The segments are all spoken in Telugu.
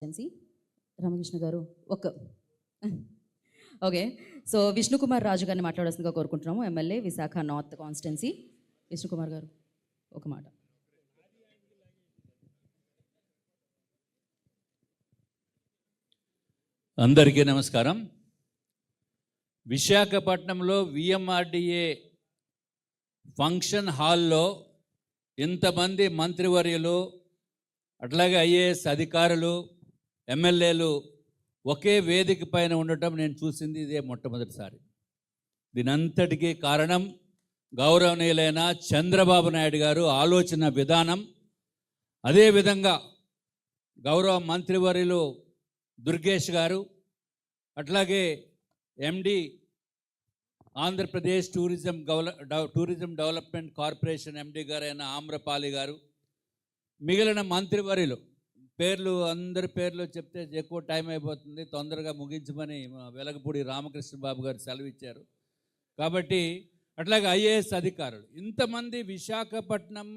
కాన్స్టిట్యున్సీ రామకృష్ణ గారు ఒక ఓకే. సో విష్ణుకుమార్ రాజు గారిని మాట్లాడాల్సిందిగా కోరుకుంటున్నాము. MLA Visakha north constituency. Vishnukumar గారు ఒక మాట. అందరికీ నమస్కారం. విశాఖపట్నంలో విఎంఆర్డిఏ ఫంక్షన్ హాల్లో ఇంతమంది మంత్రివర్యులు, అట్లాగే ఐఏఎస్ అధికారులు, ఎమ్మెల్యేలు ఒకే వేదిక పైన ఉండటం నేను చూసింది ఇదే మొట్టమొదటిసారి. దీనంతటికీ కారణం గౌరవనీయులైన చంద్రబాబు నాయుడు గారు ఆలోచన విధానం. అదేవిధంగా గౌరవ మంత్రివర్యులు దుర్గేష్ గారు, అట్లాగే MD Andhra Pradesh tourism development corporation MD గారైన ఆమ్రపాలి గారు, మిగిలిన మంత్రివర్యులు పేర్లు అందరి పేర్లు చెప్తే ఎక్కువ టైం అయిపోతుంది, తొందరగా ముగించమని వెలగపూడి రామకృష్ణ బాబు గారు సెలవిచ్చారు. కాబట్టి అట్లాగే ఐఏఎస్ అధికారులు, ఇంతమంది విశాఖపట్నం,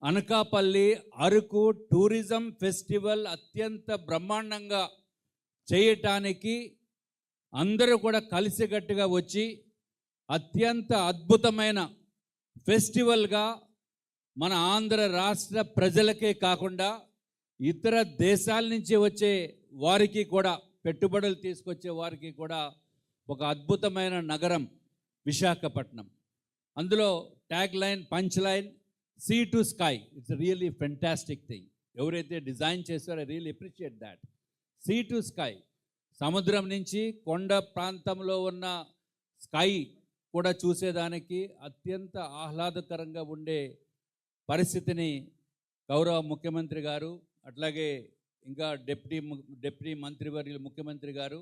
అనకాపల్లి, అరకు టూరిజం ఫెస్టివల్ అత్యంత బ్రహ్మాండంగా చేయటానికి అందరూ కూడా కలిసికట్టుగా వచ్చి అత్యంత అద్భుతమైన ఫెస్టివల్గా మన ఆంధ్ర రాష్ట్ర ప్రజలకే కాకుండా ఇతర దేశాల నుంచి వచ్చే వారికి కూడా, పెట్టుబడులు తీసుకొచ్చే వారికి కూడా ఒక అద్భుతమైన నగరం విశాఖపట్నం. అందులో tag line, punch line, sea to sky. It's really fantastic thing. ఎవరైతే డిజైన్ చేస్తారో I really appreciate that. Sea to sky, సముద్రం నుంచి కొండ ప్రాంతంలో ఉన్న స్కై కూడా చూసేదానికి అత్యంత ఆహ్లాదకరంగా ఉండే పరిస్థితిని గౌరవ ముఖ్యమంత్రి గారు, అట్లాగే ఇంకా డిప్యూటీ మంత్రివర్యులు ముఖ్యమంత్రి గారు,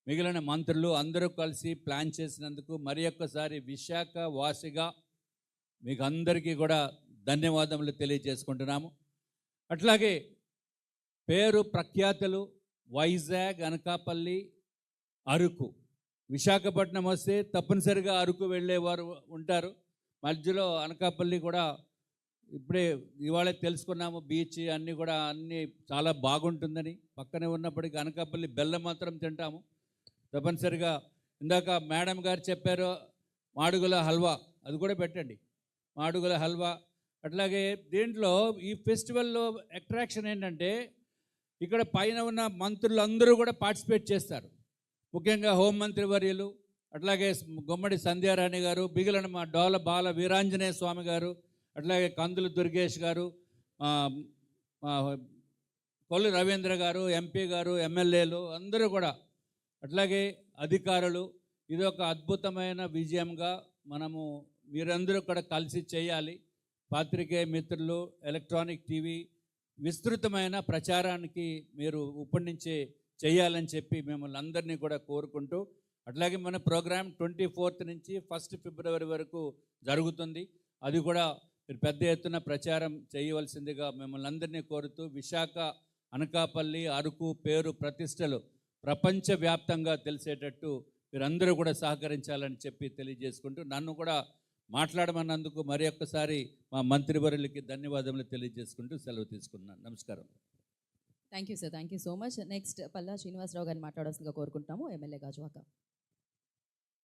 మిగిలిన మంత్రులు అందరూ కలిసి ప్లాన్ చేసినందుకు మరి ఒక్కసారి విశాఖ వాసిగా మీకు అందరికీ కూడా ధన్యవాదములు తెలియజేసుకుంటున్నాము. అట్లాగే పేరు ప్రఖ్యాతులు వైజాగ్, అనకాపల్లి, అరకు. విశాఖపట్నం వస్తే తప్పనిసరిగా అరకు వెళ్ళేవారు ఉంటారు. మధ్యలో అనకాపల్లి కూడా ఇప్పుడే ఇవాళే తెలుసుకున్నాము, బీచ్ అన్నీ కూడా అన్నీ చాలా బాగుంటుందని. పక్కనే ఉన్నప్పటికీ అనకాపల్లి బెల్లం మాత్రం తింటాము తప్పనిసరిగా. ఇందాక మేడం గారు చెప్పారు మాడుగుల హల్వా, అది కూడా పెట్టండి, మాడుగుల హల్వా. అట్లాగే దీంట్లో ఈ ఫెస్టివల్లో అట్రాక్షన్ ఏంటంటే ఇక్కడ పైన ఉన్న మంత్రులు అందరూ కూడా పార్టిసిపేట్ చేస్తారు. ముఖ్యంగా హోంమంత్రి వర్యులు, అట్లాగే గుమ్మడి సంధ్యారాణి గారు, మిగిలిన మా డోల బాల వీరాంజనేయ స్వామి గారు, అట్లాగే కందులు దుర్గేష్ గారు, కొల్లు రవీంద్ర గారు, ఎంపీ గారు, ఎమ్మెల్యేలు అందరూ కూడా, అట్లాగే అధికారులు. ఇది ఒక అద్భుతమైన విజయంగా మనము మీరందరూ కూడా కలిసి చేయాలి. పాత్రికేయ మిత్రులు, ఎలక్ట్రానిక్ టీవీ విస్తృతమైన ప్రచారానికి మీరు ఇప్పటి నుంచే చేయాలని చెప్పి మిమ్మల్ని అందరినీ కూడా కోరుకుంటూ, అట్లాగే మన ప్రోగ్రాం 24th నుంచి 1 ఫిబ్రవరి వరకు జరుగుతుంది. అది కూడా మీరు పెద్ద ఎత్తున ప్రచారం చేయవలసిందిగా మిమ్మల్ని అందరినీ కోరుతూ, విశాఖ, అనకాపల్లి, అరకు పేరు ప్రతిష్టలు ప్రపంచవ్యాప్తంగా తెలిసేటట్టు మీరందరూ కూడా సహకరించాలని చెప్పి తెలియజేసుకుంటూ, నన్ను కూడా మాట్లాడమన్నందుకు మరి ఒక్కసారి మా మంత్రివర్యులకి ధన్యవాదములు తెలియజేసుకుంటూ సెలవు తీసుకున్నాను. నమస్కారం. Thank you sir, thank you so much. Next Palla Srinivasa Rao గారిని మాట్లాడాల్సిందిగా కోరుకుంటున్నాము. ఎమ్మెల్యే గాజువాక.